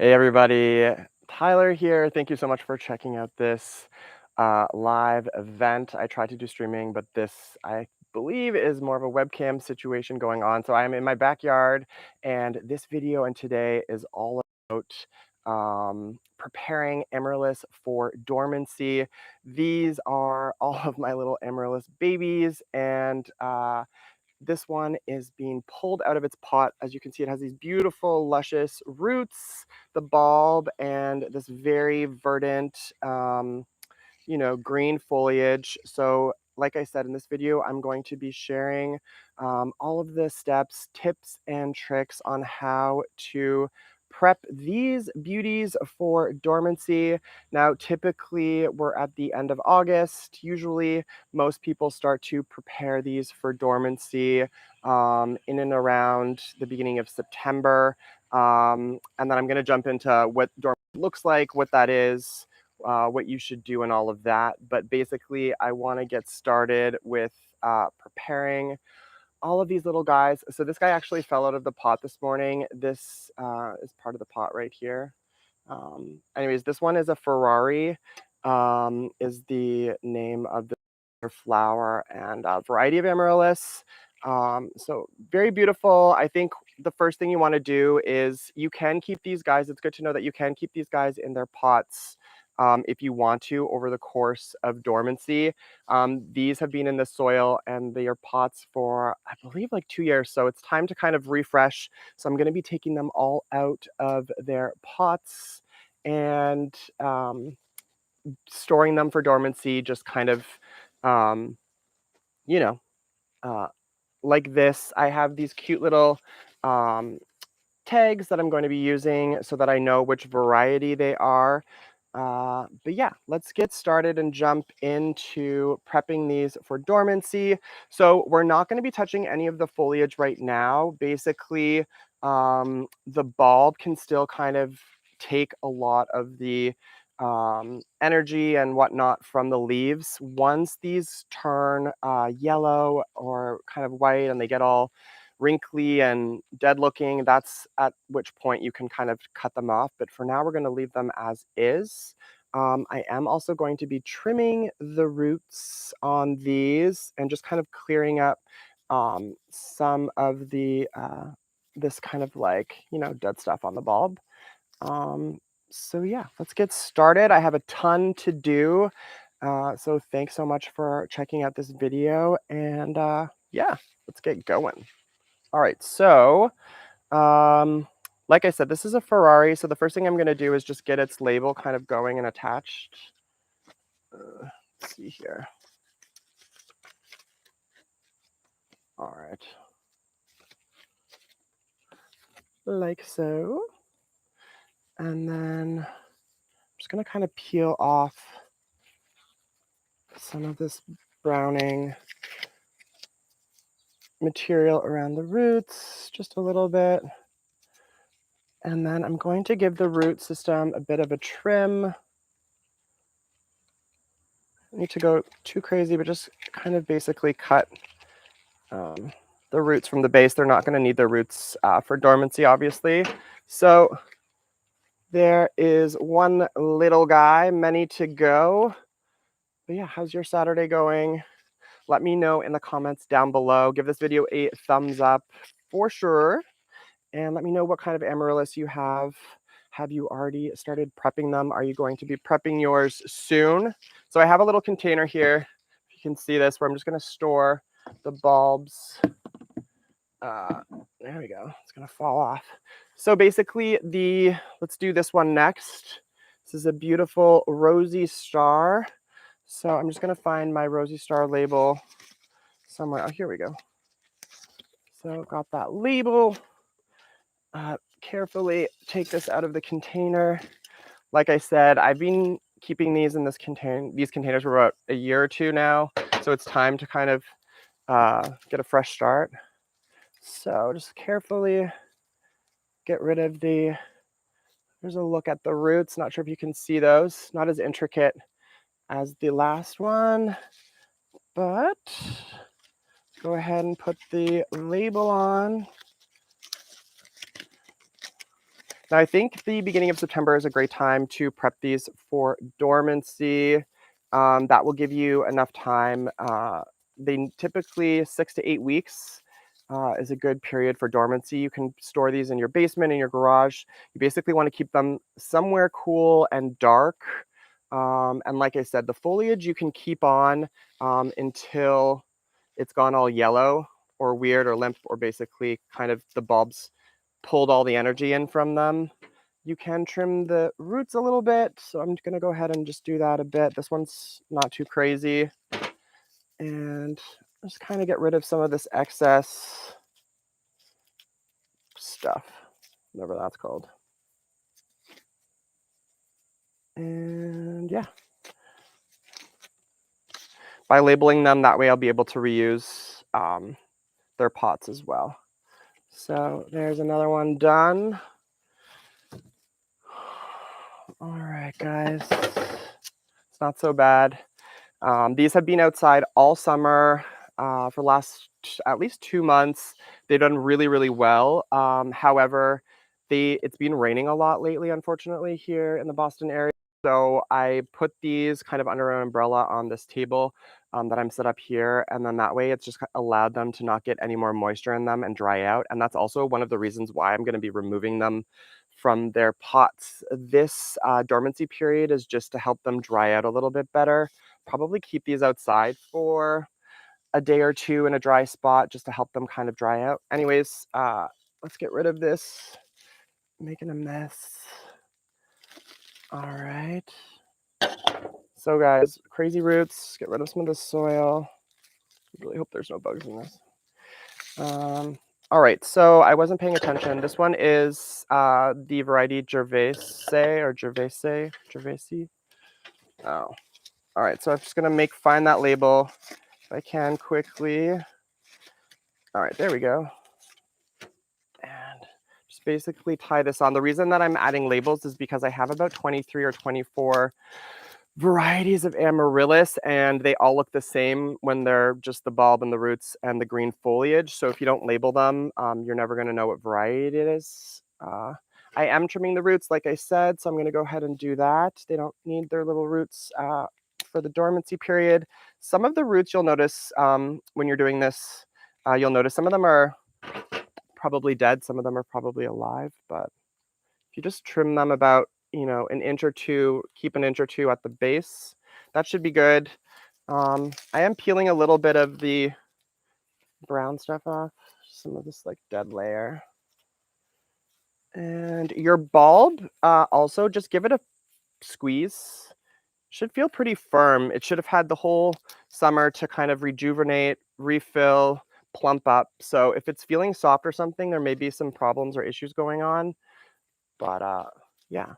Hey everybody, Tyler here. Thank you so much for checking out this live event. I tried to do streaming, but this, I believe, is more of a webcam situation going on. So I'm in my backyard, and this video and today is all about preparing Amaryllis for dormancy. These are all of my little Amaryllis babies, and this one is being pulled out of its pot. As you can see, it has these beautiful, luscious roots, the bulb, and this very verdant, green foliage. So like I said in this video, I'm going to be sharing all of the steps, tips, and tricks on how to prep these beauties for dormancy. Now, typically we're at the end of August. Usually most people start to prepare these for dormancy in and around the beginning of September. And then I'm going to jump into what dormancy looks like, what that is, what you should do and all of that. But basically, I want to get started with preparing all of these little guys. So this guy actually fell out of the pot this morning. This is part of the pot right here. Anyways, this one is a Ferrari, is the name of the flower and variety of Amaryllis. So very beautiful. I think the first thing you want to do is you can keep these guys. It's good to know that you can keep these guys in their pots if you want to over the course of dormancy. These have been in the soil and they are pots for, I believe, like 2 years. So it's time to kind of refresh. So I'm going to be taking them all out of their pots and storing them for dormancy, just kind of, um, you know, uh, like this. I have these cute little um, tags that I'm going to be using so that I know which variety they are. But yeah, let's get started and jump into prepping these for dormancy. So we're not going to be touching any of the foliage right now. Basically, the bulb can still kind of take a lot of the energy and whatnot from the leaves. Once these turn yellow or kind of white and they get all wrinkly and dead looking, that's at which point you can kind of cut them off. But for now, we're going to leave them as is. I am also going to be trimming the roots on these and just kind of clearing up some of the this kind of like, dead stuff on the bulb. So yeah, let's get started. I have a ton to do. So thanks so much for checking out this video, and yeah, let's get going. All right, so like I said, this is a Ferrari. So the first thing I'm going to do is just get its label kind of going and attached. Let's see here. All right. Like so. And then I'm just going to kind of peel off some of this browning material around the roots, just a little bit. And then I'm going to give the root system a bit of a trim. I don't need to go too crazy, but just kind of basically cut the roots from the base. They're not going to need their roots for dormancy, obviously. So there is one little guy, many to go. But yeah, how's your Saturday going? Let me know in the comments down below. Give this video a thumbs up for sure. And let me know what kind of Amaryllis you have. Have you already started prepping them? Are you going to be prepping yours soon? So I have a little container here. If you can see this, where I'm just going to store the bulbs. There we go. It's going to fall off. So basically, let's do this one next. This is a beautiful rosy star. So I'm just going to find my rosy star label somewhere. Oh, here we go. So got that label. Carefully take this out of the container. Like I said, I've been keeping these in these containers for about a year or two now. So it's time to kind of get a fresh start. So just carefully get rid of there's a look at the roots. Not sure if you can see those. Not as intricate as the last one, but go ahead and put the label on. Now, I think the beginning of September is a great time to prep these for dormancy. That will give you enough time. They typically 6 to 8 weeks is a good period for dormancy. You can store these in your basement, in your garage. You basically want to keep them somewhere cool and dark. And like I said, the foliage you can keep on until it's gone all yellow or weird or limp, or basically kind of the bulbs pulled all the energy in from them. You can trim the roots a little bit, so I'm gonna go ahead and just do that a bit. This one's not too crazy. And just kind of get rid of some of this excess stuff, whatever that's called. And yeah, by labeling them that way, I'll be able to reuse their pots as well. So there's another one done. All right, guys, it's not so bad. These have been outside all summer for last at least 2 months. They've done really, really well. However, it's been raining a lot lately, unfortunately, here in the Boston area. So I put these kind of under an umbrella on this table that I'm set up here. And then that way it's just allowed them to not get any more moisture in them and dry out. And that's also one of the reasons why I'm going to be removing them from their pots. This dormancy period is just to help them dry out a little bit better. Probably keep these outside for a day or two in a dry spot just to help them kind of dry out. Anyways, let's get rid of this. Making a mess. All right. So guys, crazy roots, get rid of some of the soil. Really hope there's no bugs in this. All right, so I wasn't paying attention. This one is the variety Gervaise. Oh, all right, so I'm just gonna find that label if I can quickly. All right, there we go. And just basically tie this on. The reason that I'm adding labels is because I have about 23 or 24 varieties of Amaryllis, and they all look the same when they're just the bulb and the roots and the green foliage. So if you don't label them, you're never going to know what variety it is. I am trimming the roots, like I said, so I'm going to go ahead and do that. They don't need their little roots for the dormancy period. Some of the roots you'll notice when you're doing this, you'll notice some of them are probably dead, some of them are probably alive, but if you just trim them about, an inch or two, keep an inch or two at the base, that should be good. I am peeling a little bit of the brown stuff off, some of this like dead layer. And your bulb, also just give it a squeeze. Should feel pretty firm. It should have had the whole summer to kind of rejuvenate, refill, plump up. So if it's feeling soft or something, there may be some problems or issues going on. But yeah.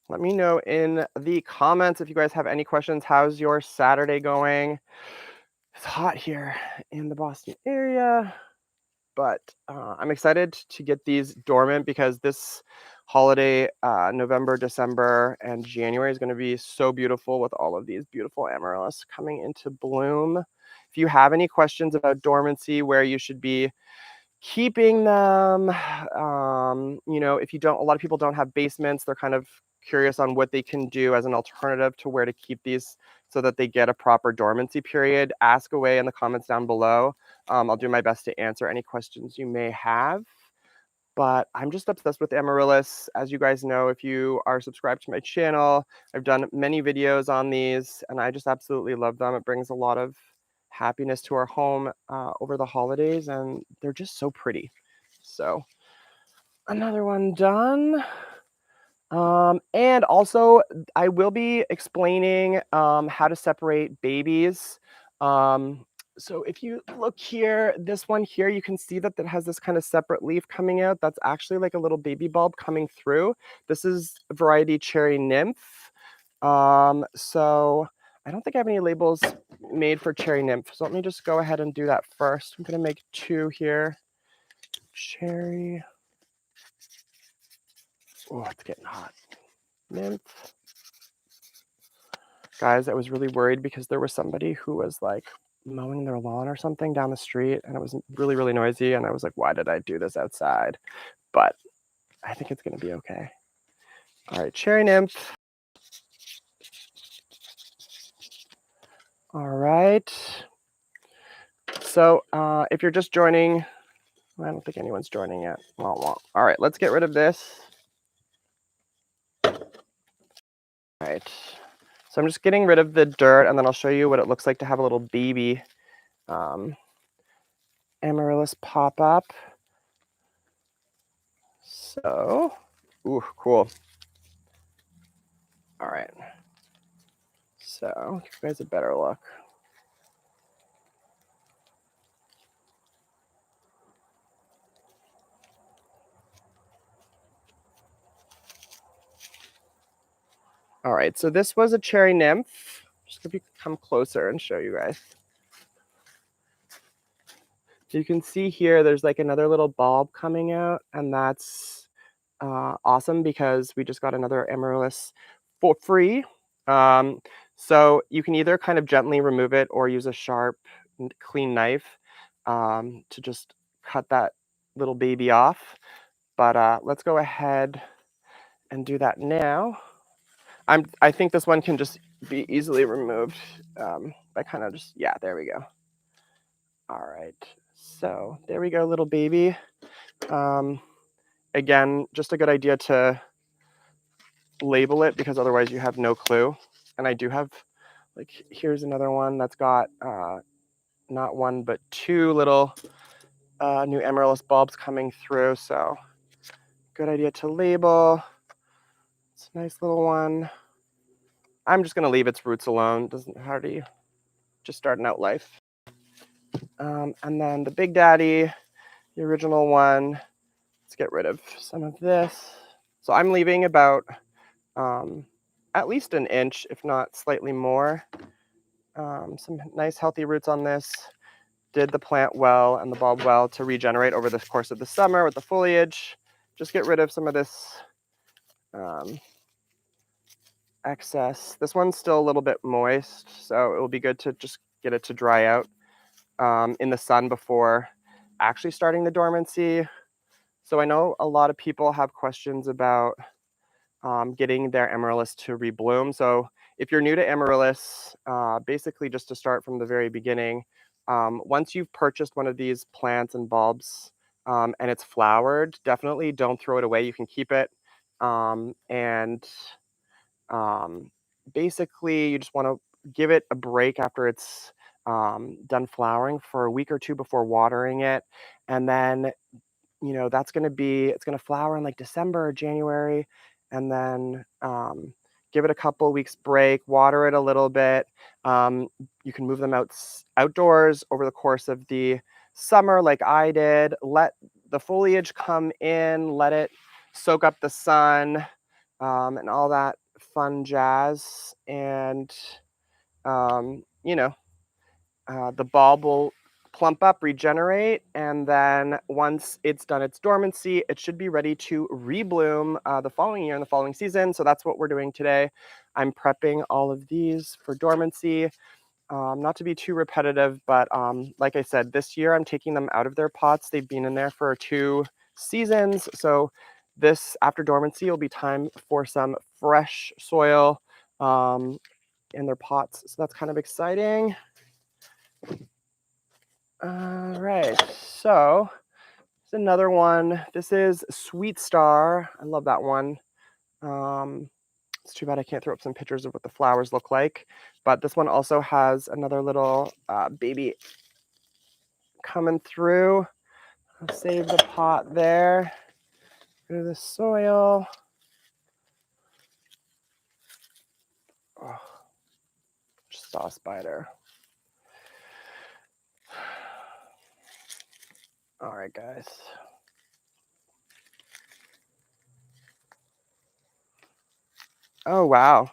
Let me know in the comments if you guys have any questions. How's your Saturday going? It's hot here in the Boston area, but I'm excited to get these dormant because this holiday, November, December, and January is going to be so beautiful with all of these beautiful amaryllis coming into bloom. If you have any questions about dormancy, where you should be keeping them, if you don't, a lot of people don't have basements, they're kind of curious on what they can do as an alternative to where to keep these so that they get a proper dormancy period, ask away in the comments down below. I'll do my best to answer any questions you may have. But I'm just obsessed with Amaryllis. As you guys know, if you are subscribed to my channel, I've done many videos on these, and I just absolutely love them. It brings a lot of happiness to our home over the holidays, and they're just so pretty. So another one done. And also, I will be explaining how to separate babies. So if you look here, this one here, you can see that it has this kind of separate leaf coming out. That's actually like a little baby bulb coming through. This is variety Cherry Nymph. So I don't think I have any labels made for Cherry Nymph. So let me just go ahead and do that first. I'm going to make 2 here. Cherry. Oh, it's getting hot. Nymph. Guys, I was really worried because there was somebody who was like mowing their lawn or something down the street, and it was really, really noisy. And I was like, why did I do this outside? But I think it's going to be okay. All right, cherry nymph. All right. So if you're just joining, I don't think anyone's joining yet. All right, let's get rid of this. All right. So I'm just getting rid of the dirt, and then I'll show you what it looks like to have a little baby Amaryllis pop up. So, ooh, cool. All right. So, give you guys a better look. All right, so this was a cherry nymph. Just gonna come closer and show you guys. So you can see here, there's like another little bulb coming out, and that's awesome because we just got another Amaryllis for free. So you can either kind of gently remove it or use a sharp, clean knife to just cut that little baby off. But let's go ahead and do that now. I think this one can just be easily removed by kind of just, yeah, there we go. All right, so there we go, little baby. Again, just a good idea to label it because otherwise you have no clue. And I do have, like, here's another one that's got not one but two little new Amaryllis bulbs coming through. So good idea to label. It's a nice little one. I'm just going to leave its roots alone. Doesn't hardly, just starting out life. And then the Big Daddy, the original one. Let's get rid of some of this. So I'm leaving about at least an inch, if not slightly more. Some nice healthy roots on this. Did the plant well and the bulb well to regenerate over the course of the summer with the foliage. Just get rid of some of this excess. This one's still a little bit moist, so it will be good to just get it to dry out in the sun before actually starting the dormancy. So I know a lot of people have questions about getting their Amaryllis to rebloom. So if you're new to Amaryllis, basically just to start from the very beginning, once you've purchased one of these plants and bulbs and it's flowered, definitely don't throw it away. You can keep it. And basically you just want to give it a break after it's done flowering for a week or two before watering it. And then that's going to be, it's going to flower in like December or January, and then give it a couple weeks break, water it a little bit. You can move them outdoors over the course of the summer like I did. Let the foliage come in, let it soak up the sun and all that fun jazz. And, the bulb will plump up, regenerate, and then once it's done its dormancy, it should be ready to rebloom the following year in the following season. So that's what we're doing today. I'm prepping all of these for dormancy. Not to be too repetitive, but like I said, this year I'm taking them out of their pots. They've been in there for 2 seasons. So this, after dormancy, will be time for some fresh soil in their pots. So that's kind of exciting. All right, so there's another one. This is Sweet Star. I love that one. It's too bad I can't throw up some pictures of what the flowers look like. But this one also has another little baby coming through. I'll save the pot there. Go to the soil. Oh, just saw a spider. All right, guys. Oh, wow.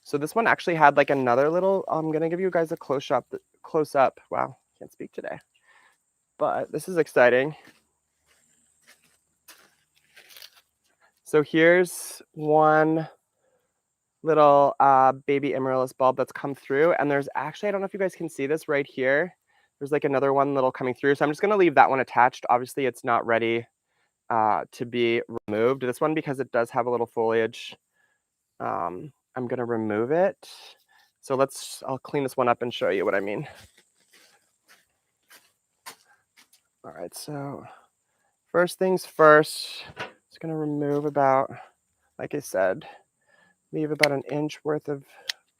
So this one actually had like another little, I'm going to give you guys a close up. Wow, can't speak today. But this is exciting. So here's one little baby Amaryllis bulb that's come through. And there's actually, I don't know if you guys can see this right here. There's like another one little coming through. So I'm just going to leave that one attached. Obviously, it's not ready to be removed. This one, because it does have a little foliage, I'm going to remove it. So I'll clean this one up and show you what I mean. All right, so first things first, just going to remove about, like I said, leave about an inch worth of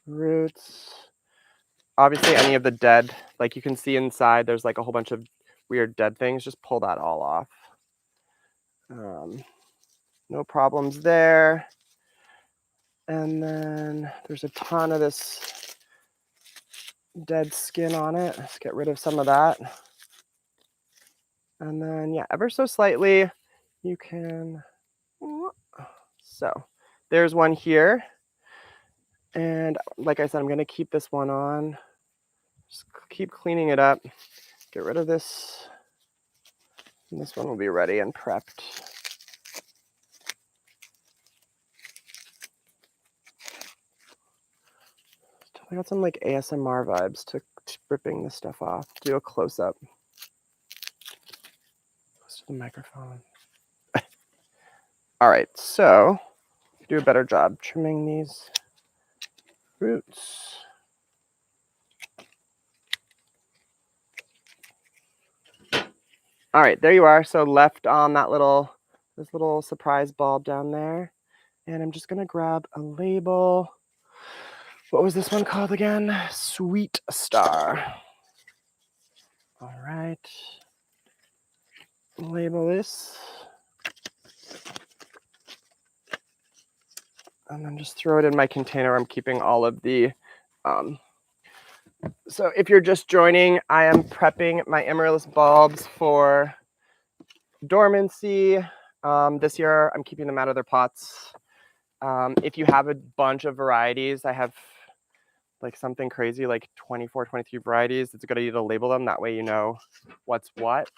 roots. Obviously, any of the dead, like you can see inside, there's like a whole bunch of weird dead things. Just pull that all off. No problems there. And then there's a ton of this dead skin on it. Let's get rid of some of that. And then, yeah, ever so slightly, you can, so there's one here. And like I said, I'm going to keep this one on. Just keep cleaning it up. Get rid of this. And this one will be ready and prepped. I got some like ASMR vibes to ripping this stuff off. Do a close up. Close to the microphone. All right, so do a better job trimming these roots. All right, there you are. So left on that this little surprise bulb down there. And I'm just gonna grab a label. What was this one called again? Sweet Star. All right. Label this. And then just throw it in my container. I'm keeping all of the so if you're just joining, I am prepping my Amaryllis bulbs for Dormancy. This year, I'm keeping them out of their pots. If you have a bunch of varieties, I have like something crazy, like 24, 23 varieties. It's a good idea to label them. That way you know what's what.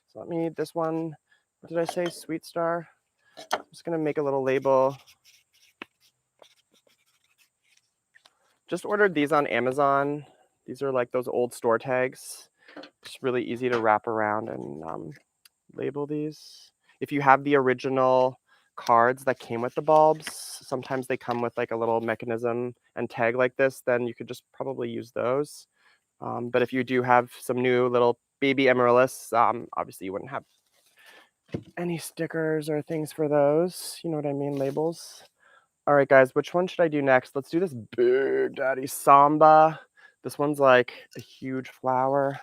So let me, this one, what did I say? Sweet Star. I'm just going to make a little label. Just ordered these on Amazon. These are like those old store tags. It's really easy to wrap around and label these. If you have the original cards that came with the bulbs, sometimes they come with like a little mechanism and tag like this, then you could just probably use those. But if you do have some new little baby Amaryllis, obviously you wouldn't have any stickers or things for those. You know what I mean? Labels. All right, guys, which one should I do next? Let's do this big daddy Samba. This one's like a huge flower.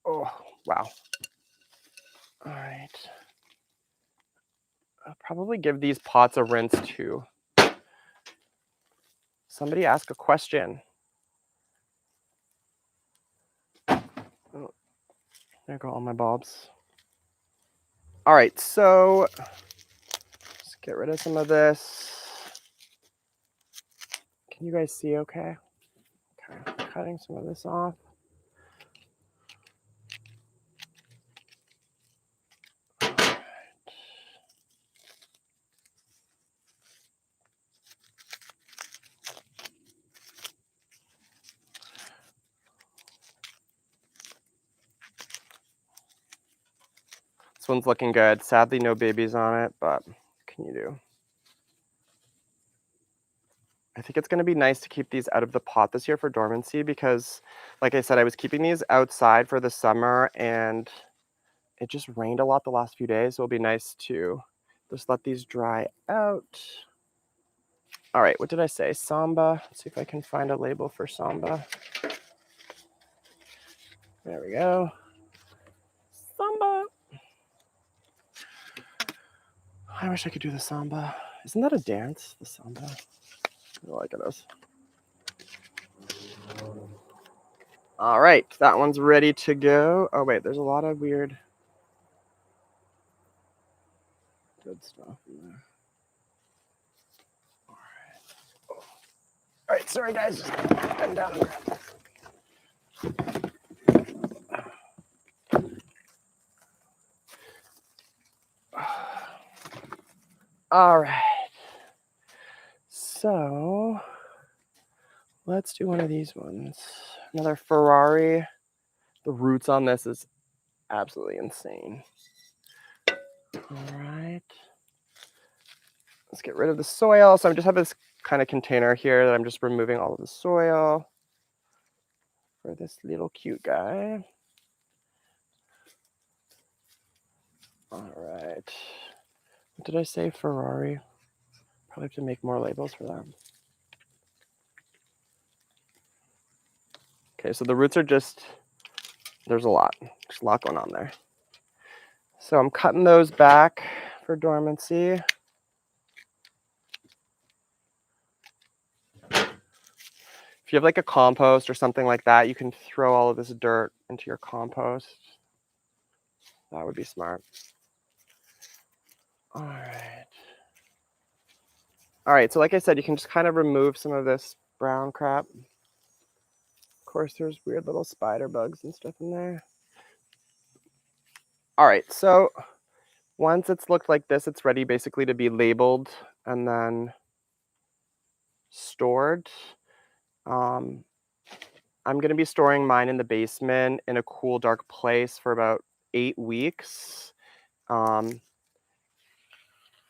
Oh, wow. All right. I'll probably give these pots a rinse too. Somebody ask a question. Oh, there go all my bulbs. All right, so let's get rid of some of this. Can you guys see okay? Okay, cutting some of this off. This one's looking good. Sadly, no babies on it, but what can you do? I think it's going to be nice to keep these out of the pot this year for Dormancy because, like I said, I was keeping these outside for the summer and it just rained a lot the last few days. So it'll be nice to just let these dry out. All right, what did I say? Samba. Let's see if I can find a label for Samba. There we go. Samba. I wish I could do the Samba. Isn't that a dance, the Samba? I like it is. All right, that one's ready to go. Oh, wait, there's a lot of weird good stuff in there. All right. Oh. All right, sorry, guys. Bend down and grab All right. So let's do one of these ones. Another Ferrari. The roots on this is absolutely insane. All right. Let's get rid of the soil. So I just have this kind of container here that I'm just removing all of the soil for this little cute guy. All right. What did I say? Ferrari. Probably have to make more labels for them. Okay, so the roots are just, there's a lot. There's a lot going on there. So I'm cutting those back for dormancy. If you have like a compost or something like that, you can throw all of this dirt into your compost. That would be smart. All right. All right, so like I said, you can just kind of remove some of this brown crap. Of course, there's weird little spider bugs and stuff in there. All right, so once it's looked like this, it's ready basically to be labeled and then stored. I'm going to be storing mine in the basement in a cool, dark place for about 8 weeks.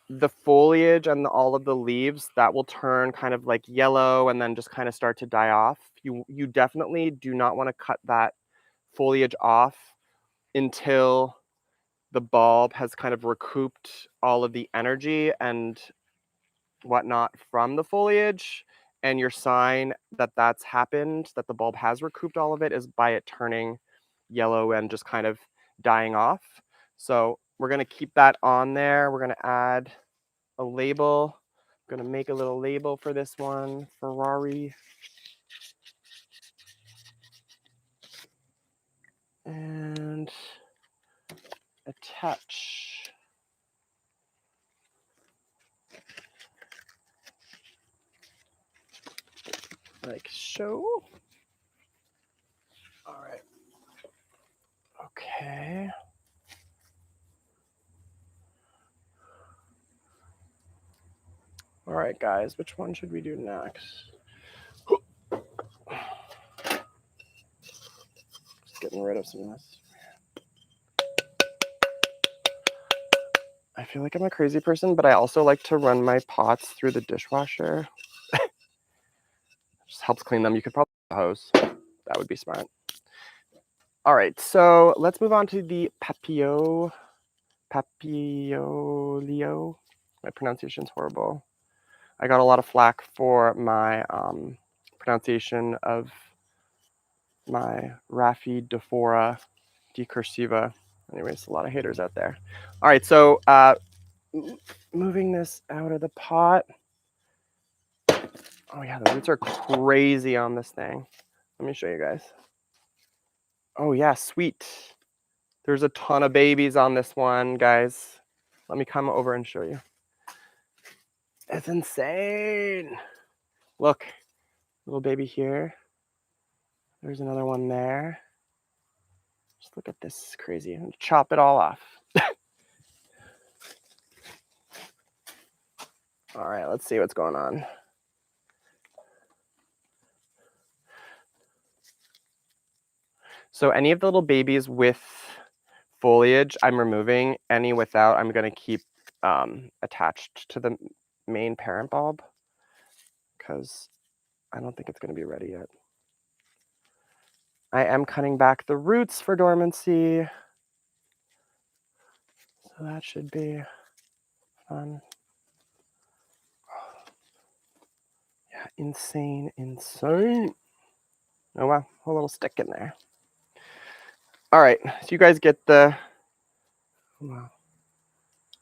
The foliage and all of the leaves, that will turn kind of like yellow and then just kind of start to die off. You definitely do not want to cut that foliage off until the bulb has kind of recouped all of the energy and whatnot from the foliage. And your sign that that's happened, that the bulb has recouped all of it, is by it turning yellow and just kind of dying off. So we're going to keep that on there. We're going to add a label. I'm going to make a little label for this one, Ferrari. And attach. Like so. All right. Okay. All right, guys, which one should we do next? Just getting rid of some of this. I feel like I'm a crazy person, but I also like to run my pots through the dishwasher. Just helps clean them. You could probably use a hose. That would be smart. All right, so let's move on to the Papilio. My pronunciation's horrible. I got a lot of flack for my pronunciation of my Rhaphidophora decursiva. Anyways, a lot of haters out there. All right, so moving this out of the pot. Oh yeah, the roots are crazy on this thing. Let me show you guys. Oh yeah, sweet. There's a ton of babies on this one, guys. Let me come over and show you. It's insane. Look, little baby here. There's another one there. Just look at this, it's crazy. And chop it all off. All right, let's see what's going on. So any of the little babies with foliage, I'm removing. Any without, I'm going to keep attached to the main parent bulb because I don't think it's going to be ready yet. I am cutting back the roots for dormancy. So that should be fun. Yeah, insane, insane. Oh wow, a little stick in there. All right, so you guys get the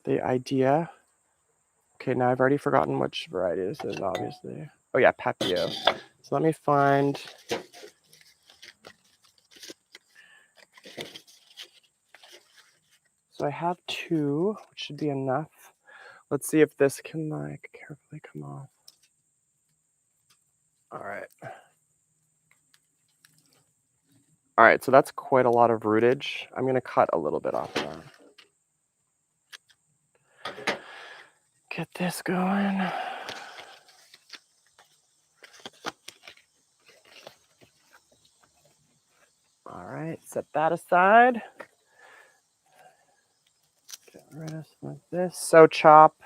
idea. Okay, now I've already forgotten which variety this is, obviously. Oh yeah, Papio. So let me find. So I have 2, which should be enough. Let's see if this can like carefully come off. All right. All right, so that's quite a lot of rootage. I'm going to cut a little bit off of that. Get this going. All right, set that aside. Get rid of some of this. So chop,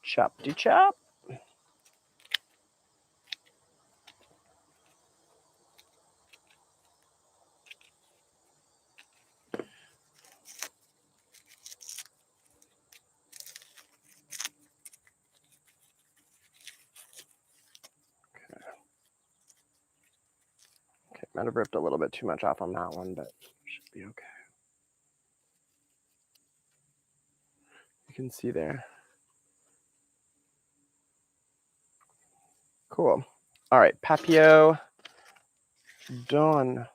chop-de chop. Okay, might have ripped a little bit too much off on that one, but should be okay. You can see there. Cool. All right, Papio done.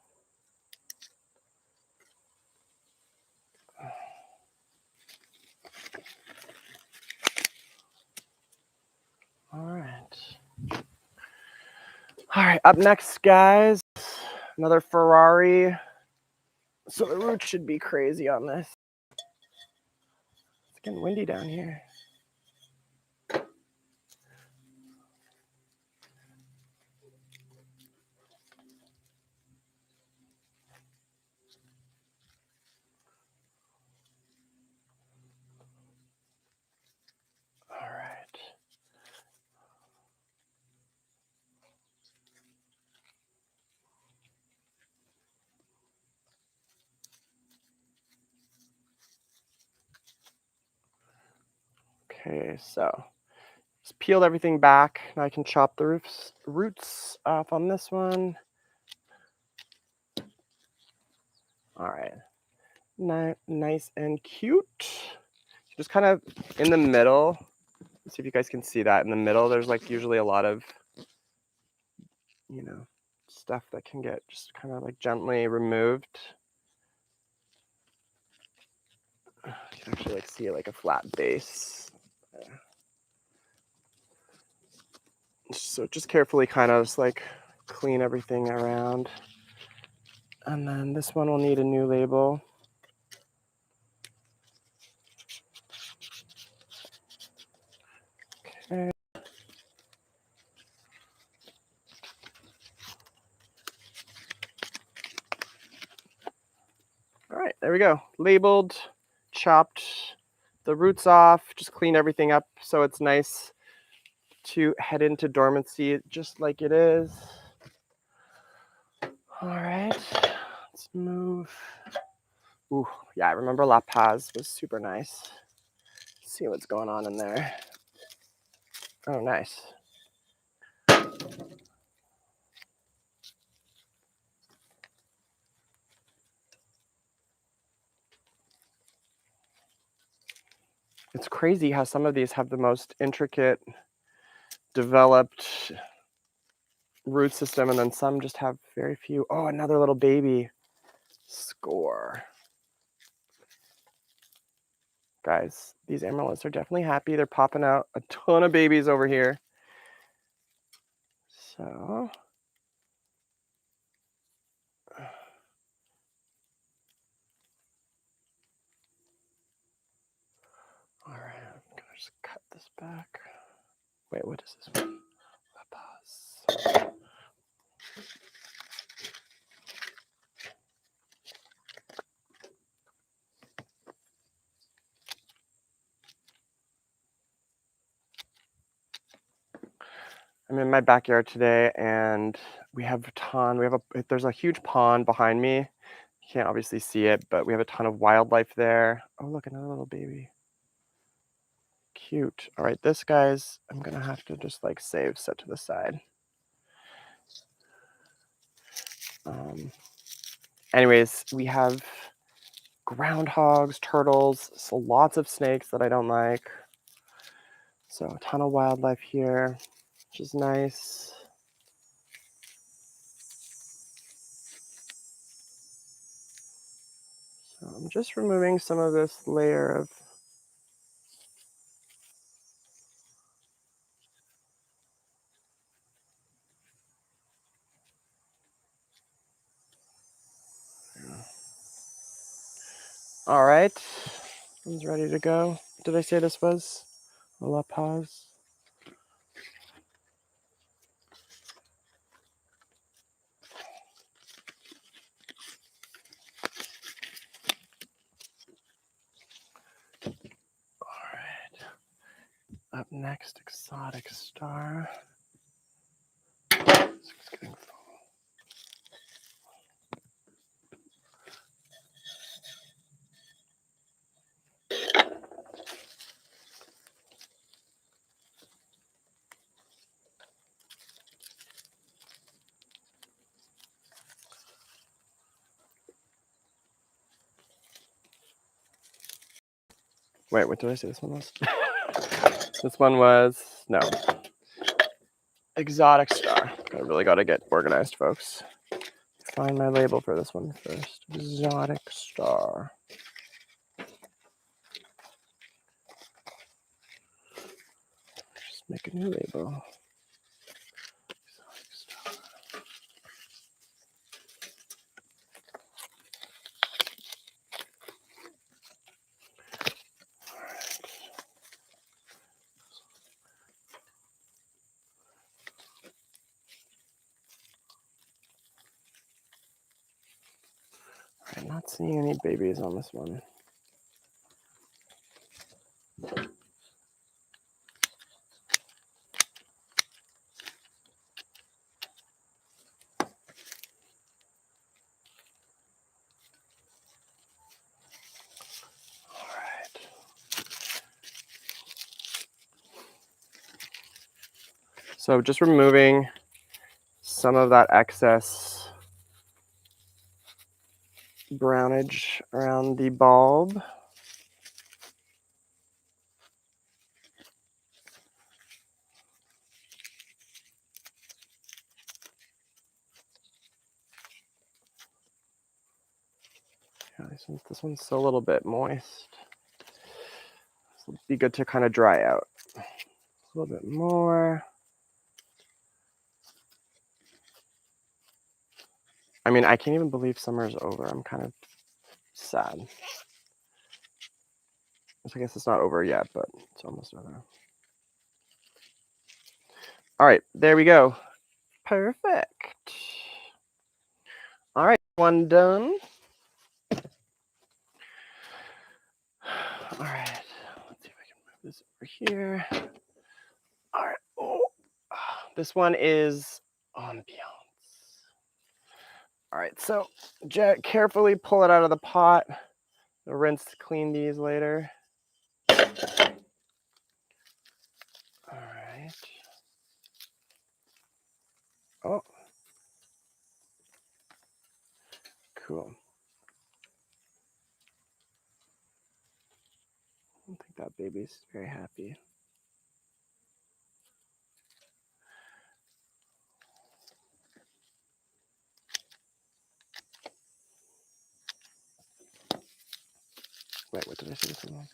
All right. All right, up next, guys, another Ferrari. So the roots should be crazy on this. It's getting windy down here. All right. Okay, so just peeled everything back. Now I can chop the roots off on this one. All right. Nice and cute. Just kind of in the middle. Let's see if you guys can see that. In the middle, there's like usually a lot of, you know, stuff that can get just kind of like gently removed. You can actually like see like a flat base. So just carefully kind of just like clean everything around. And then this one will need a new label. Okay. All right, there we go. Labeled, chopped the roots off, just clean everything up so it's nice to head into dormancy just like it is. All right, let's move. Ooh, yeah, I remember La Paz was super nice. Let's see what's going on in there. Oh, nice. It's crazy how some of these have the most intricate, developed root system, and then some just have very few. Oh, another little baby. Score. Guys, these Amaryllis are definitely happy. They're popping out a ton of babies over here. So, all right, I'm gonna just cut this back. Wait, what is this one? La Paz. I'm in my backyard today, and we have a ton. There's a huge pond behind me. You can't obviously see it, but we have a ton of wildlife there. Oh, look, another little baby. Cute. All right, this guy's, I'm gonna have to just like set to the side. Anyways, we have groundhogs, turtles, so lots of snakes that I don't like. So a ton of wildlife here, which is nice. So I'm just removing some of this layer of all right. One's ready to go. Did I say this was La Paz? up next, exotic star. It's getting full. Wait, what did I say this one was? This one was, no. Exotic star. I really got to get organized, folks. Find my label for this one first. Exotic star. Just make a new label. Exotic star. I'm not seeing any babies on this one. So just removing some of that excess brownage around the bulb. Yeah, this one's still a little bit moist. This will be good to kind of dry out. A little bit more. I mean, I can't even believe summer's over. I'm kind of sad. I guess it's not over yet, but it's almost over. All right, there we go. Perfect. All right, one done. All right, let's see if I can move this over here. All right. Oh, this one is ambiance. All right, so carefully pull it out of the pot. Rinse, clean these later. All right. Oh, cool. I don't think that baby's very happy. Wait, what did I say this one was?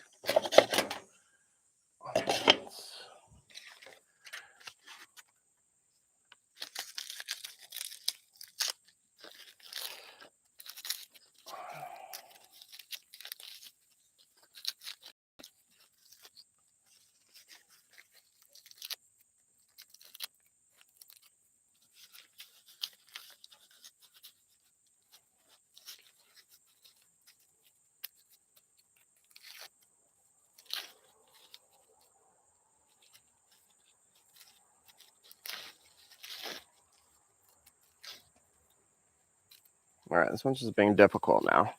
All right, this one's just being difficult now.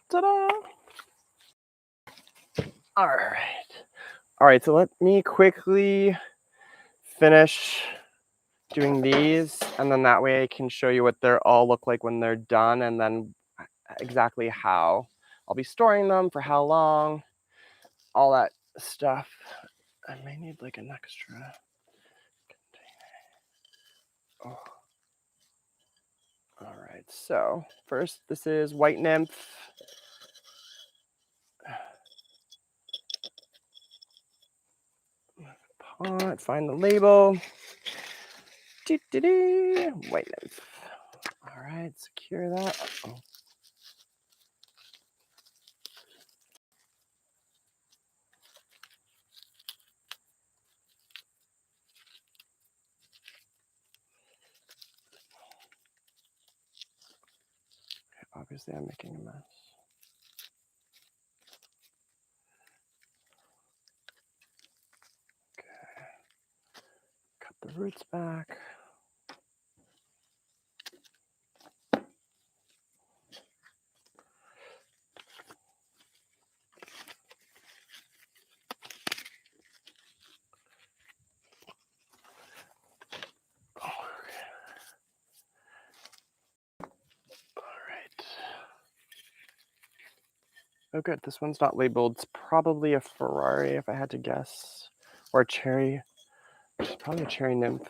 Ta-da! All right. All right, so let me quickly finish doing these, and then that way I can show you what they're all look like when they're done, and then exactly how I'll be storing them, for how long, all that stuff. I may need like an extra container. Oh. All right, so first, this is White Nymph. Pot, find the label. White nymph. All right, secure that. Uh-oh. Obviously, I'm making a mess. Okay. Cut the roots back. Oh, good. This one's not labeled. It's probably a Ferrari, if I had to guess, or a cherry. It's probably a cherry nymph.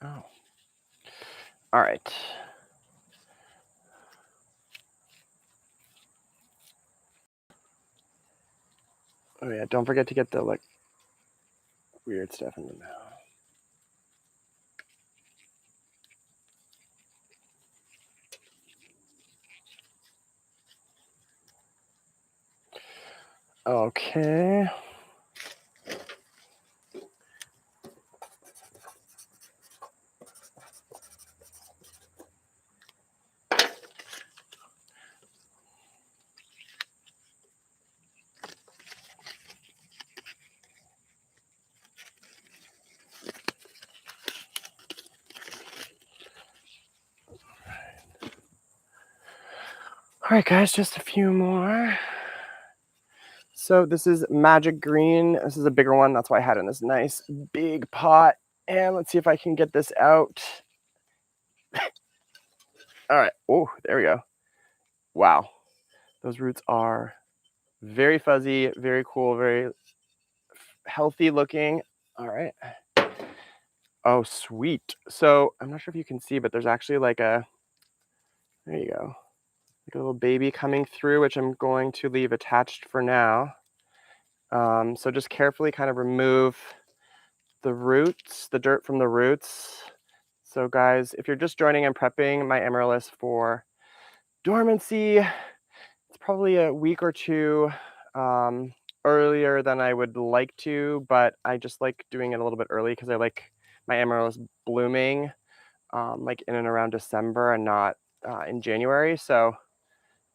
Oh. All right. Oh yeah, don't forget to get the like weird stuff in the mouth. Okay. All right, guys, just a few more. So this is magic green. This is a bigger one. That's why I had it in this nice big pot. And let's see if I can get this out. All right. Oh, there we go. Wow. Those roots are very fuzzy, very cool, very healthy looking. All right. Oh, sweet. So I'm not sure if you can see, but there's actually like a, there you go, like a little baby coming through, which I'm going to leave attached for now. So just carefully kind of remove the roots, the dirt from the roots. So guys, if you're just joining, I'm prepping my Amaryllis for dormancy. It's probably a week or two earlier than I would like to, but I just like doing it a little bit early because I like my Amaryllis blooming like in and around December and not in January. So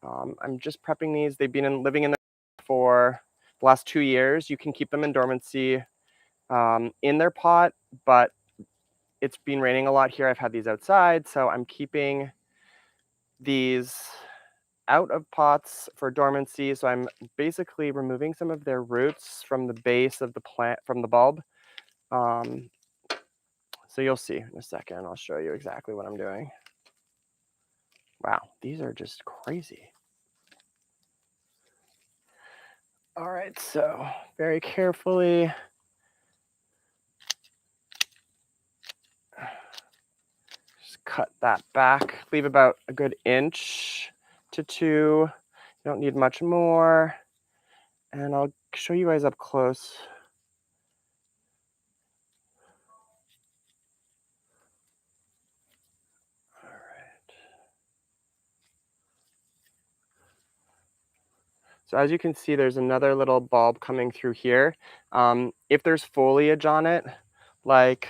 I'm just prepping these. They've been living in there for the last 2 years. You can keep them in dormancy in their pot, but it's been raining a lot here. I've had these outside, so I'm keeping these out of pots for dormancy. So I'm basically removing some of their roots from the base of the plant, from the bulb. So you'll see in a second. I'll show you exactly what I'm doing. Wow, these are just crazy. All right, so very carefully just cut that back. Leave about a good inch to 2. You don't need much more. And I'll show you guys up close. All right. So as you can see, there's another little bulb coming through here. If there's foliage on it, like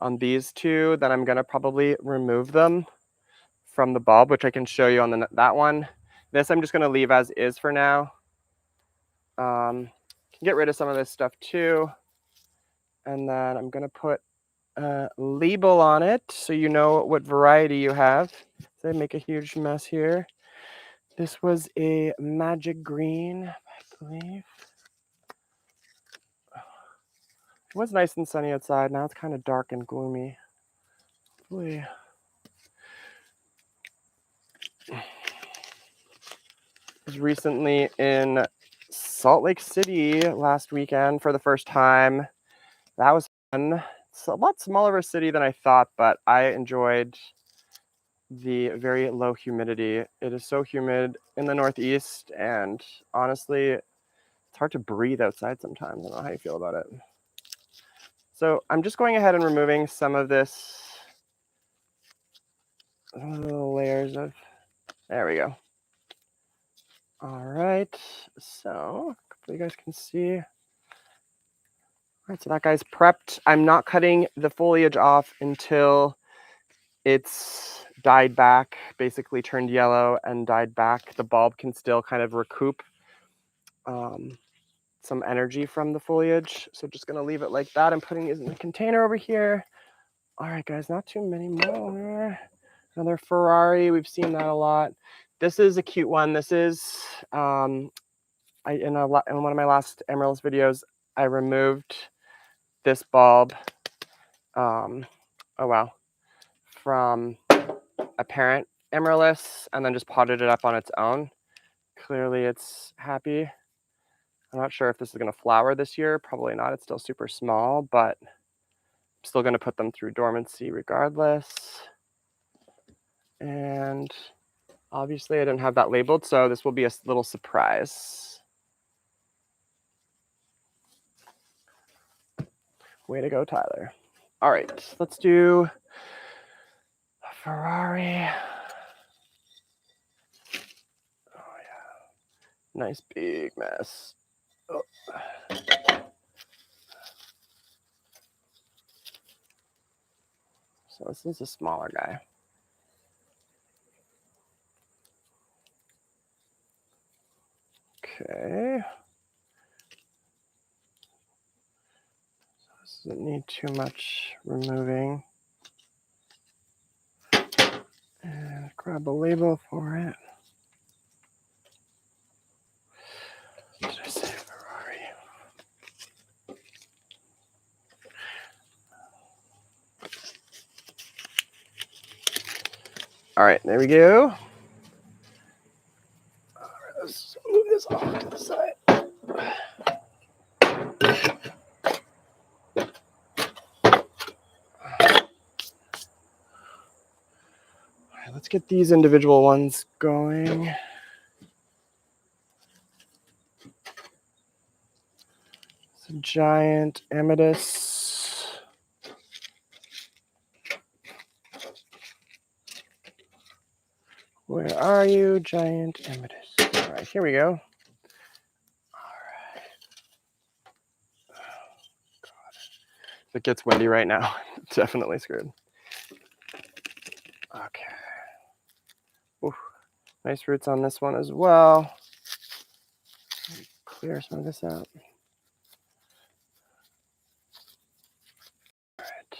on these two, then I'm gonna probably remove them from the bulb, which I can show you on that one. This I'm just gonna leave as is for now. Can get rid of some of this stuff too. And then I'm gonna put a label on it so you know what variety you have. So I make a huge mess here. This was a magic green, I believe. It was nice and sunny outside. Now it's kind of dark and gloomy. Hopefully. I was recently in Salt Lake City last weekend for the first time. That was fun. It's a lot smaller of a city than I thought, but I enjoyed the very low humidity. It is so humid in the Northeast, and honestly, it's hard to breathe outside sometimes. I don't know how you feel about it. So I'm just going ahead and removing some of this layers of, there we go. All right, so hopefully you guys can see. All right, so that guy's prepped. I'm not cutting the foliage off until it's dyed back, basically turned yellow and dyed back. The bulb can still kind of recoup some energy from the foliage. So just gonna leave it like that. I'm putting it in the container over here. All right, guys, not too many more. Another Ferrari, we've seen that a lot. This is a cute one. This is, in one of my last Amaryllis videos, I removed this bulb, oh wow, from a parent Amaryllis and then just potted it up on its own. Clearly it's happy. I'm not sure if this is gonna flower this year. Probably not, it's still super small, but I'm still gonna put them through dormancy regardless. And obviously I didn't have that labeled, so this will be a little surprise. Way to go, Tyler. All right, let's do a Ferrari. Oh yeah, nice big mess. Oh. So this is a smaller guy. Okay. So this doesn't need too much removing. And grab a label for it. Did I say Ferrari? All right, there we go. All right, let's move this off to the side. All right, let's get these individual ones going. It's a giant Amethyst. Where are you, giant Amethyst? All right, here we go. All right. Oh, God. If it gets windy right now, definitely screwed. Okay. Ooh, nice roots on this one as well. Clear some of this out. All right.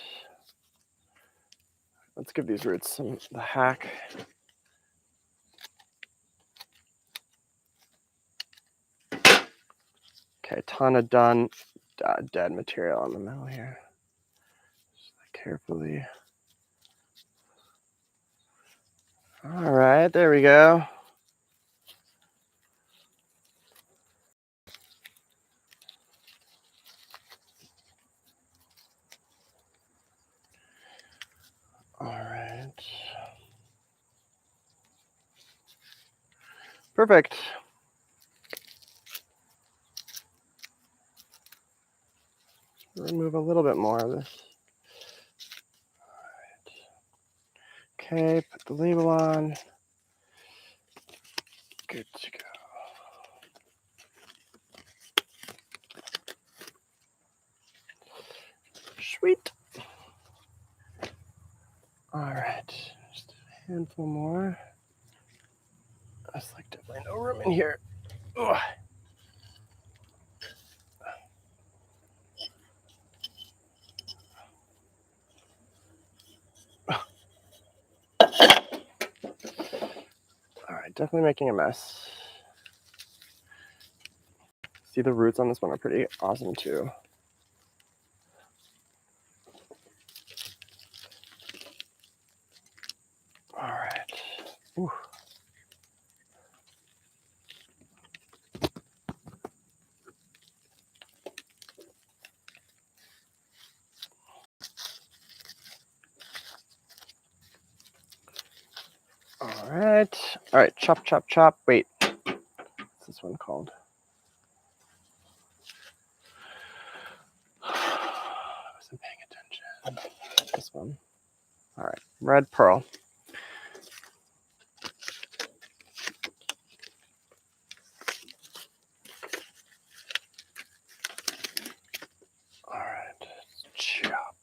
Let's give these roots the hack. Okay, ton of done dead material on the middle here. Just carefully. All right, there we go. All right. Perfect. Remove a little bit more of this. All right. Okay, put the label on. Good to go. Sweet. All right, just a handful more. That's like definitely no room in here. Ugh. All right, definitely making a mess. See, the roots on this one are pretty awesome too. Ooh. All right, chop, chop, chop. Wait, what's this one called? I wasn't paying attention. This one. All right, red pearl. All right, chop.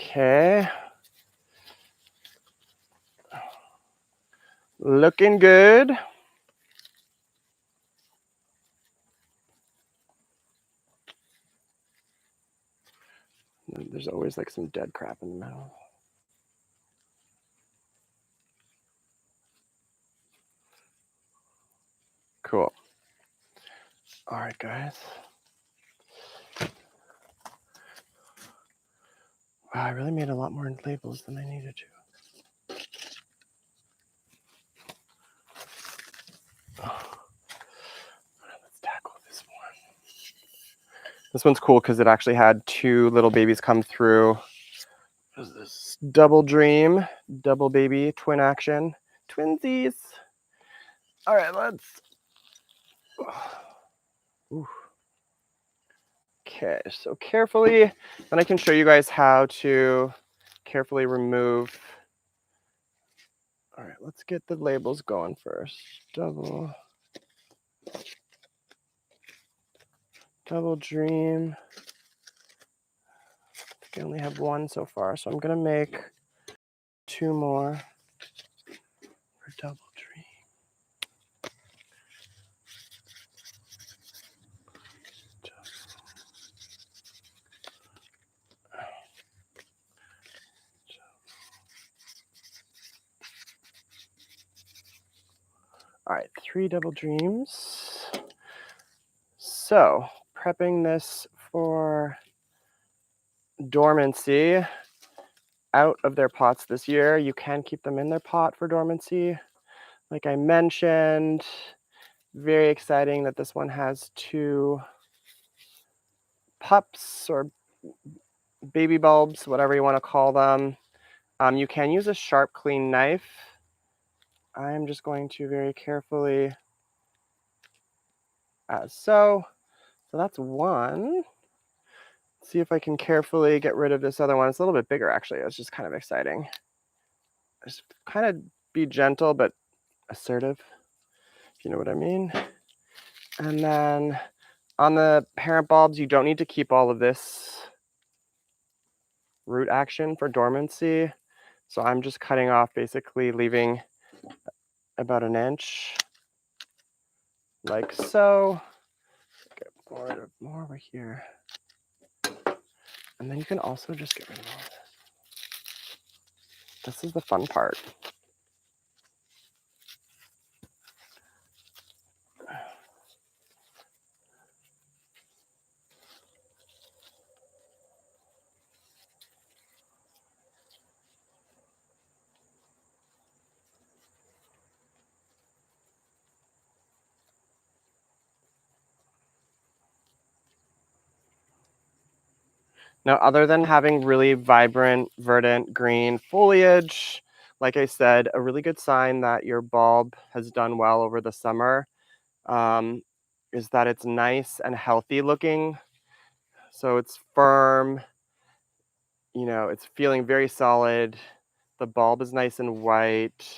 Okay. Looking good. There's always like some dead crap in the middle. Cool. All right, guys. Wow, I really made a lot more labels than I needed to. Oh. Let's tackle this one. This one's cool because it actually had two little babies come through. What is this? Double dream, double baby, twin action, twinsies. All right, let's. Ooh. Okay, so carefully, then I can show you guys how to carefully remove. All right, let's get the labels going first. Double dream. I only have one so far, so I'm gonna make two more for double dream. All right, 3 double dreams. So prepping this for dormancy out of their pots this year. You can keep them in their pot for dormancy. Like I mentioned, very exciting that this one has 2 pups or baby bulbs, whatever you want to call them. You can use a sharp, clean knife. I'm just going to very carefully, as so. So that's one. Let's see if I can carefully get rid of this other one. It's a little bit bigger, actually. It's just kind of exciting. Just kind of be gentle, but assertive, if you know what I mean. And then on the parent bulbs, you don't need to keep all of this root action for dormancy. So I'm just cutting off, basically leaving about an inch, like so. Get more over here. And then you can also just get rid of all this. This is the fun part. Now, other than having really vibrant, verdant green foliage, like I said, a really good sign that your bulb has done well over the summer is that it's nice and healthy looking. So it's firm, you know, it's feeling very solid. The bulb is nice and white.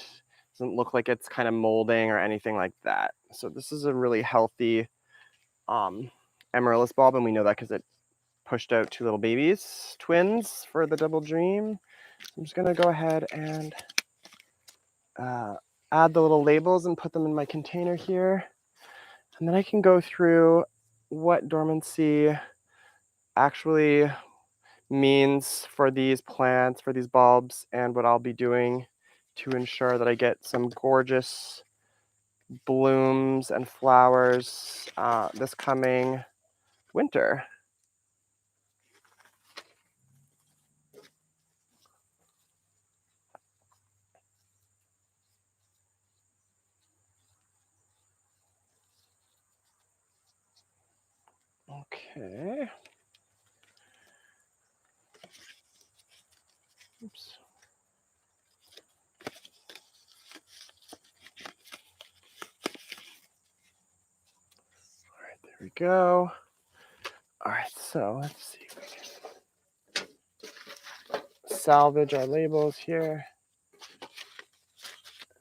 Doesn't look like it's kind of molding or anything like that. So this is a really healthy Amaryllis bulb, and we know that because it pushed out 2 little babies, twins for the double dream. I'm just gonna go ahead and add the little labels and put them in my container here. And then I can go through what dormancy actually means for these plants, for these bulbs, and what I'll be doing to ensure that I get some gorgeous blooms and flowers this coming winter. Okay. Oops. All right, there we go. All right, so let's see if we can salvage our labels here.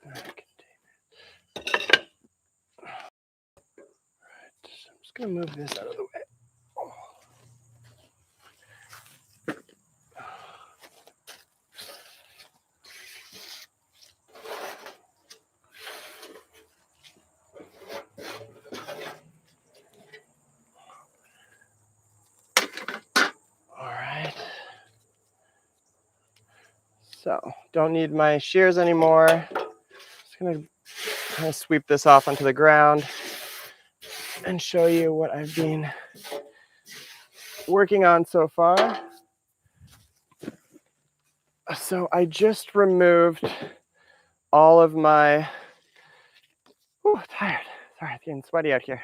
All right, so I'm just gonna move this out of the way. All right. So don't need my shears anymore. Just gonna kind of sweep this off onto the ground and show you what I've been working on so far. So I just removed all of my, tired. Sorry, it's getting sweaty out here.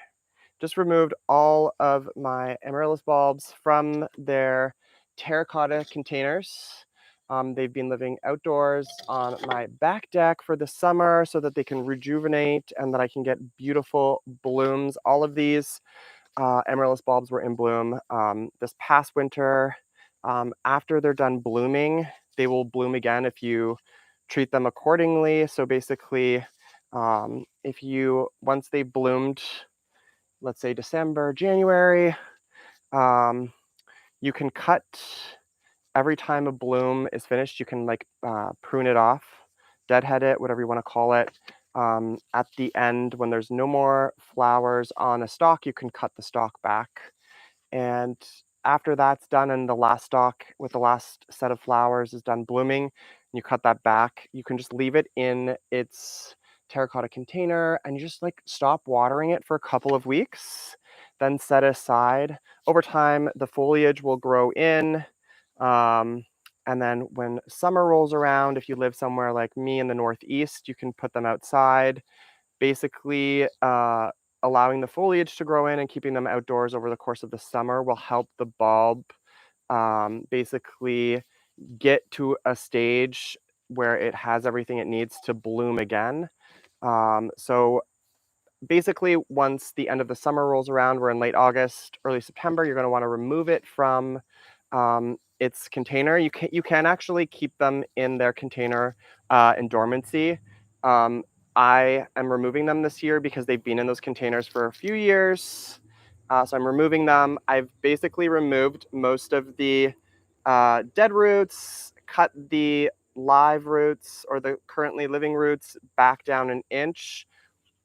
Just removed all of my Amaryllis bulbs from their terracotta containers. They've been living outdoors on my back deck for the summer so that they can rejuvenate and that I can get beautiful blooms. All of these Amaryllis bulbs were in bloom this past winter. After they're done blooming, they will bloom again if you treat them accordingly. So basically, if you, once they bloomed, let's say December, January, you can cut every time a bloom is finished, you can like prune it off, deadhead it, whatever you want to call it. At the end, when there's no more flowers on a stalk, you can cut the stalk back. And after that's done and the last stalk with the last set of flowers is done blooming, and you cut that back, you can just leave it in its terracotta container and you just like stop watering it for a couple of weeks, then set aside. Over time, the foliage will grow in. And then when summer rolls around, if you live somewhere like me in the Northeast, you can put them outside. Basically, allowing the foliage to grow in and keeping them outdoors over the course of the summer will help the bulb basically get to a stage where it has everything it needs to bloom again. So basically, once the end of the summer rolls around, we're in late August, early September, you're going to want to remove it from its container. You can actually keep them in their container in dormancy. I am removing them this year because they've been in those containers for a few years. So I'm removing them. I've basically removed most of the dead roots, cut the live roots or the currently living roots back down an inch.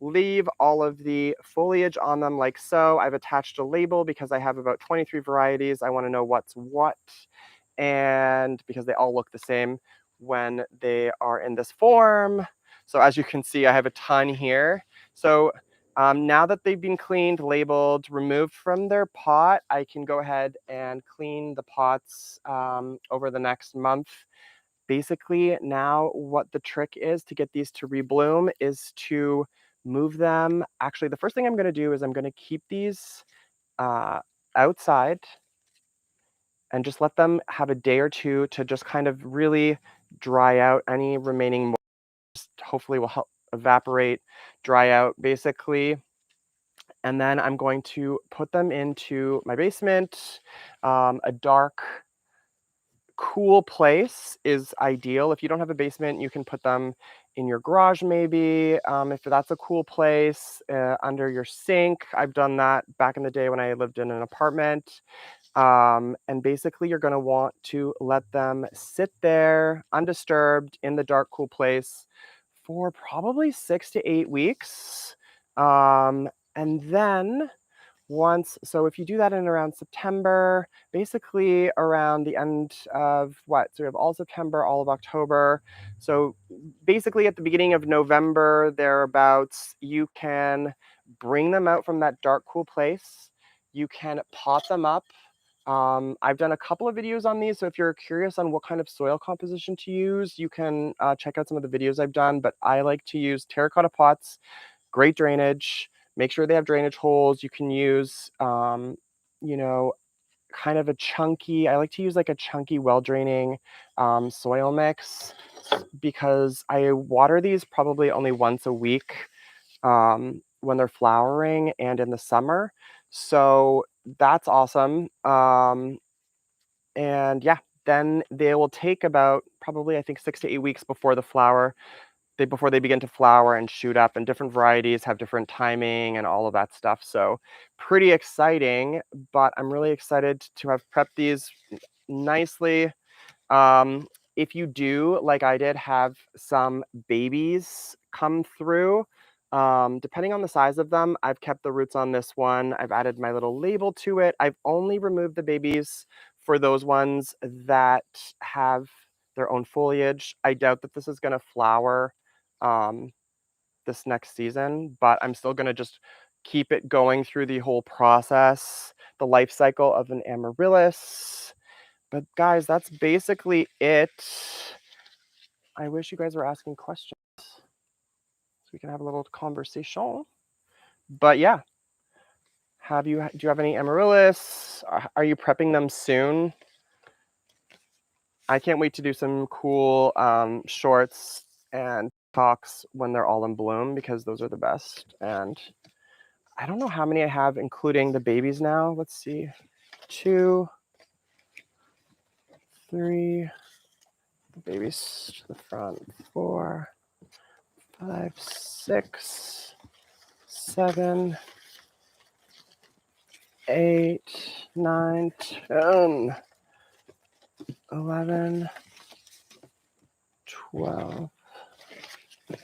Leave all of the foliage on them like so. I've attached a label because I have about 23 varieties. I want to know what's what, and because they all look the same when they are in this form. So as you can see, I have a ton here. So now that they've been cleaned, labeled, removed from their pot, I can go ahead and clean the pots over the next month. Basically, now what the trick is to get these to rebloom is to move them. Actually, the first thing I'm going to do is I'm going to keep these outside and just let them have a day or two to just kind of really dry out any remaining moisture. Hopefully will help evaporate, dry out basically. And then I'm going to put them into my basement. A dark, cool place is ideal. If you don't have a basement, you can put them in your garage maybe, if that's a cool place, under your sink. I've done that back in the day when I lived in an apartment. And basically you're going to want to let them sit there undisturbed in the dark, cool place for probably 6 to 8 weeks. And then so if you do that in around September, basically around the end of what? So we have all September, all of October. So basically at the beginning of November, thereabouts, you can bring them out from that dark, cool place. You can pot them up. I've done a couple of videos on these, so if you're curious on what kind of soil composition to use, you can check out some of the videos I've done, but I like to use terracotta pots, great drainage. Make sure they have drainage holes. You can use you know, kind of a chunky, I like to use like a chunky, well-draining soil mix because I water these probably only once a week when they're flowering and in the summer. So that's awesome. And yeah, then they will take about probably I think 6 to 8 weeks before before they begin to flower and shoot up, and different varieties have different timing and all of that stuff. So pretty exciting, but I'm really excited to have prepped these nicely. Um, if you do, like I did, have some babies come through, depending on the size of them, I've kept the roots on this one. I've added my little label to it. I've only removed the babies for those ones that have their own foliage. I doubt that this is going to flower um, this next season, but I'm still going to just keep it going through the whole process, the life cycle of an amaryllis. But guys, that's basically it. I wish you guys were asking questions so we can have a little conversation. But yeah, do you have any amaryllis? Are you prepping them soon? I can't wait to do some cool shorts and talks when they're all in bloom, because those are the best. And I don't know how many I have, including the babies now. Let's see. 2, 3, the babies to the front. 4, 5, 6, 7, 8, 9, 10, 11, 12,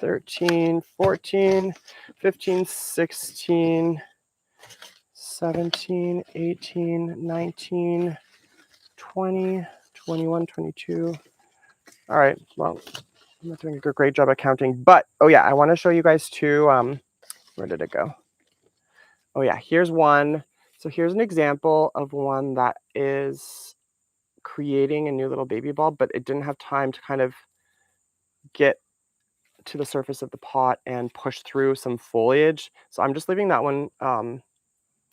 13, 14, 15, 16, 17, 18, 19, 20, 21, 22. All right, well, I'm not doing a great job at counting, but oh yeah, I want to show you guys too. Where did it go? Oh yeah, here's one. So here's an example of one that is creating a new little baby bulb, but it didn't have time to kind of get to the surface of the pot and push through some foliage. So I'm just leaving that one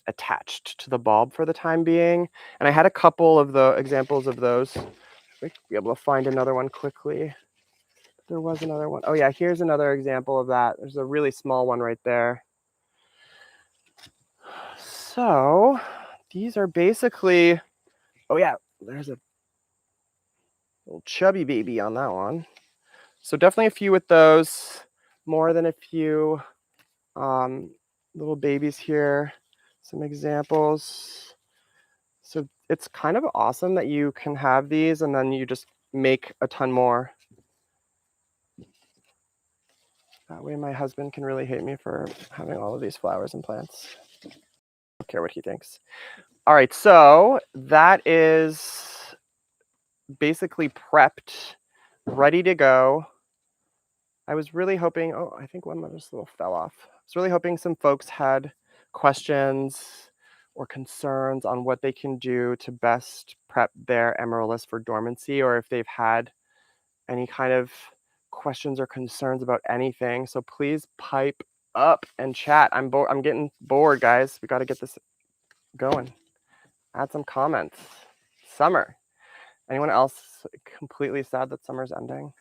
attached to the bulb for the time being. And I had a couple of the examples of those. I'd be able to find another one quickly. There was another one. Oh yeah, here's another example of that. There's a really small one right there. So these are basically, oh yeah, there's a little chubby baby on that one. So definitely a few with those, more than a few little babies here, some examples. So it's kind of awesome that you can have these and then you just make a ton more. That way my husband can really hate me for having all of these flowers and plants. I don't care what he thinks. All right, so that is basically prepped, ready to go. I was really hoping, oh, I think one just a little fell off. I was really hoping some folks had questions or concerns on what they can do to best prep their amaryllis for dormancy, or if they've had any kind of questions or concerns about anything. So please pipe up and chat. I'm getting bored, guys. We got to get this going. Add some comments. Summer. Anyone else completely sad that summer's ending?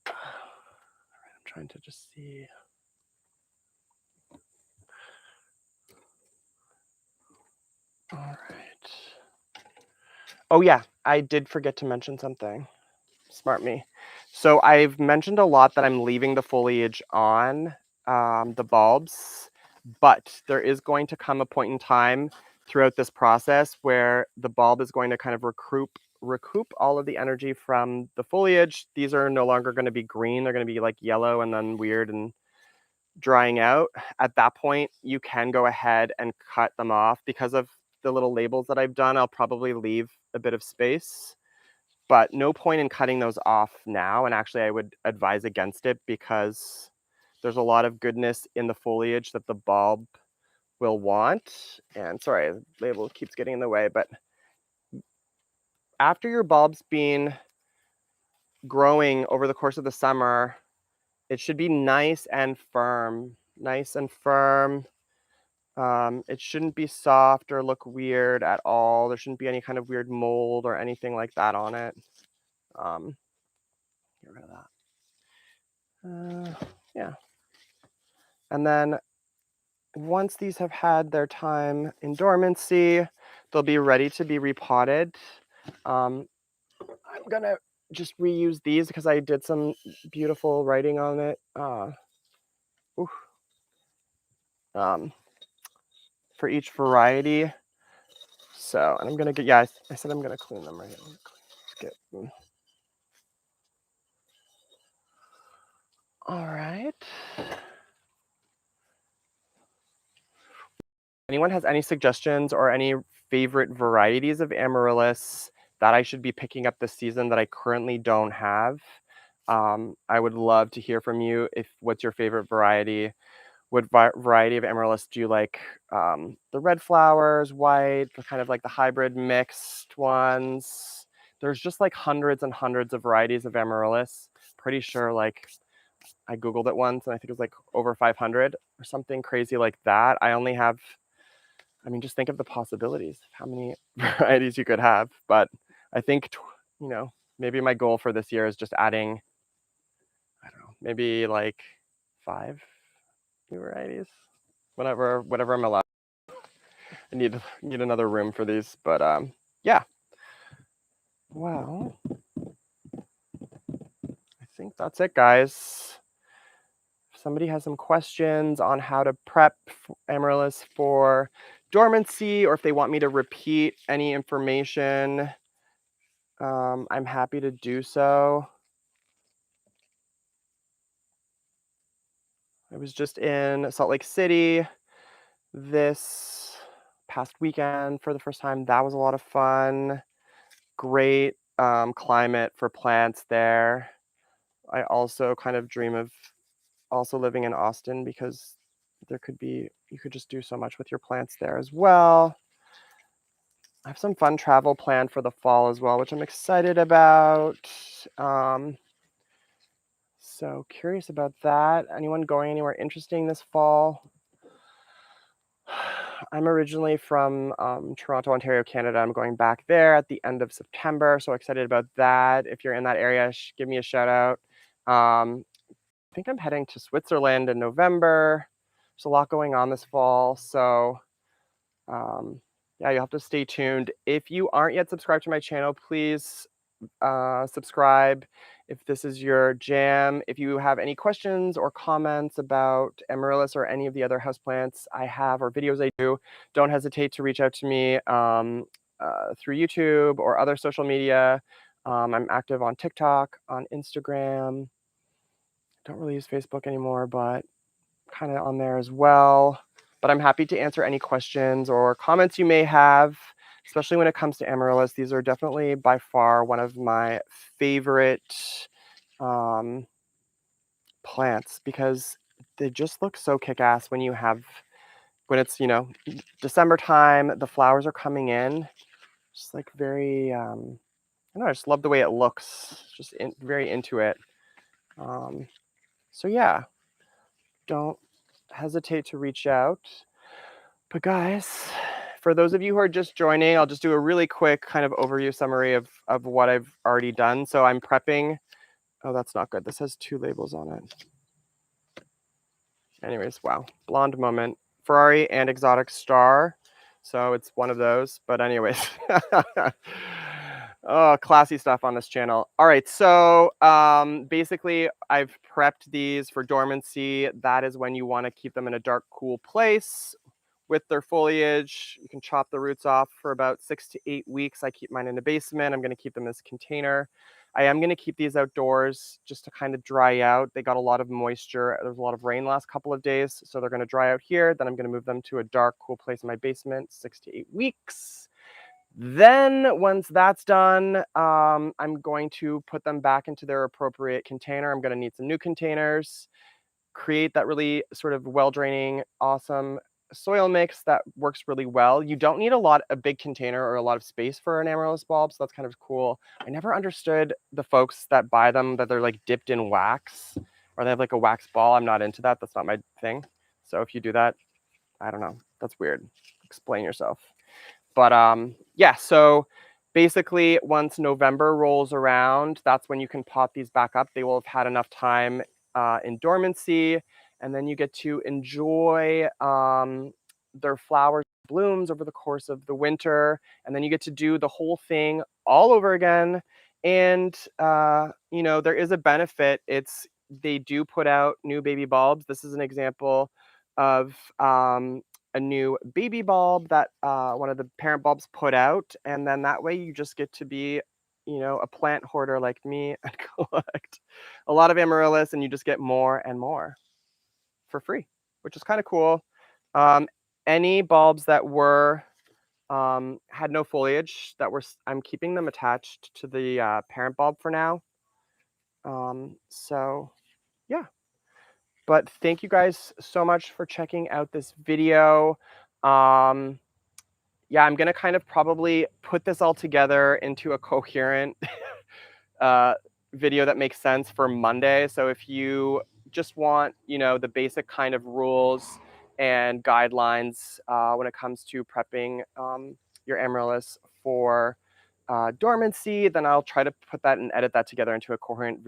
I'm trying to just see. All right. Oh yeah, I did forget to mention something. Smart me. So I've mentioned a lot that I'm leaving the foliage on the bulbs, but there is going to come a point in time throughout this process where the bulb is going to kind of recoup all of the energy from the foliage. These are no longer going to be green. They're going to be like yellow and then weird and drying out. At that point, you can go ahead and cut them off. Because of the little labels that I've done, I'll probably leave a bit of space, but no point in cutting those off now. And actually I would advise against it because there's a lot of goodness in the foliage that the bulb will want. And sorry, the label keeps getting in the way, but after your bulb's been growing over the course of the summer, it should be nice and firm, It shouldn't be soft or look weird at all. There shouldn't be any kind of weird mold or anything like that on it. Get rid of that. Yeah. And then once these have had their time in dormancy, they'll be ready to be repotted. I'm gonna just reuse these because I did some beautiful writing on it. For each variety. So, and I'm gonna get, yeah, I said I'm gonna clean them right here. Get them. All right. Anyone has any suggestions or any favorite varieties of Amaryllis that I should be picking up this season that I currently don't have? I would love to hear from you. What's your favorite variety? What variety of Amaryllis do you like? The red flowers, white, kind of like the hybrid mixed ones. There's just like hundreds and hundreds of varieties of Amaryllis. Pretty sure, like, I Googled it once and I think it was like over 500 or something crazy like that. I mean, just think of the possibilities of how many varieties you could have. But I think, maybe my goal for this year is just adding, I don't know, maybe like 5 new varieties. Whatever I'm allowed. I need another room for these, but yeah. Well, I think that's it, guys. If somebody has some questions on how to prep Amaryllis for dormancy, or if they want me to repeat any information, I'm happy to do so. I was just in Salt Lake City this past weekend for the first time. That was a lot of fun. Great climate for plants there. I also kind of dream of also living in Austin because you could just do so much with your plants there as well. I have some fun travel planned for the fall as well, which I'm excited about. So curious about that. Anyone going anywhere interesting this fall? I'm originally from Toronto, Ontario, Canada. I'm going back there at the end of September. So excited about that. If you're in that area, give me a shout out. I think I'm heading to Switzerland in November. There's a lot going on this fall. So yeah, you'll have to stay tuned. If you aren't yet subscribed to my channel, please subscribe if this is your jam. If you have any questions or comments about Amaryllis or any of the other houseplants I have or videos I do, don't hesitate to reach out to me through YouTube or other social media. I'm active on TikTok, on Instagram. Don't really use Facebook anymore, but kind of on there as well. But I'm happy to answer any questions or comments you may have, especially when it comes to Amaryllis. These are definitely by far one of my favorite plants because they just look so kick-ass when it's, December time, the flowers are coming in. Just like very, I don't know, I just love the way it looks, just very into it. So yeah, don't hesitate to reach out. But guys, for those of you who are just joining, I'll just do a really quick kind of overview summary of what I've already done. So I'm prepping. Oh, that's not good. This has 2 labels on it. Anyways, wow. Blonde moment. Ferrari and Exotic Star. So it's one of those. But anyways. Oh, classy stuff on this channel. All right, so basically I've prepped these for dormancy. That is when you want to keep them in a dark, cool place with their foliage. You can chop the roots off for about 6 to 8 weeks. I keep mine in the basement. I'm going to keep them in this container. I am going to keep these outdoors just to kind of dry out. They got a lot of moisture. There was a lot of rain last couple of days, so they're going to dry out here. Then I'm going to move them to a dark, cool place in my basement, 6 to 8 weeks. Then once that's done, I'm going to put them back into their appropriate container. I'm going to need some new containers, create that really sort of well-draining, awesome soil mix that works really well. You don't need a big container or a lot of space for an amaryllis bulb, so that's kind of cool. I never understood the folks that buy them, that they're like dipped in wax or they have like a wax ball. I'm not into that. That's not my thing. So if you do that, I don't know. That's weird. Explain yourself. But yeah, so basically once November rolls around, that's when you can pot these back up. They will have had enough time in dormancy, and then you get to enjoy their flowers, blooms over the course of the winter, and then you get to do the whole thing all over again. And you know, there is a benefit. They do put out new baby bulbs. This is an example of a new baby bulb that one of the parent bulbs put out, and then that way you just get to be, you know, a plant hoarder like me and collect a lot of amaryllis, and you just get more and more for free, which is kind of cool. Um, any bulbs that were had no foliage I'm keeping them attached to the parent bulb for now. So yeah. But thank you guys so much for checking out this video. Um, yeah, I'm gonna kind of probably put this all together into a coherent uh, video that makes sense for Monday. So if you just want, you know, the basic kind of rules and guidelines when it comes to prepping your amaryllis for dormancy, then I'll try to put that and edit that together into a coherent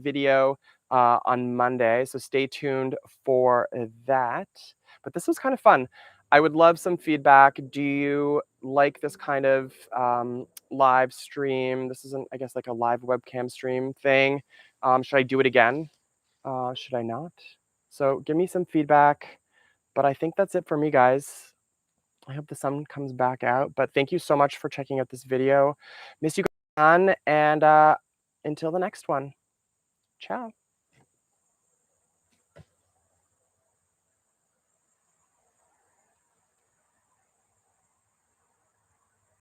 video on Monday. So stay tuned for that. But this was kind of fun. I would love some feedback. Do you like this kind of live stream? This isn't, I guess, like a live webcam stream thing. Should I do it again? Should I not? So give me some feedback. But I think that's it for me, guys. I hope the sun comes back out. But thank you so much for checking out this video. Miss you guys, and until the next one. Ciao.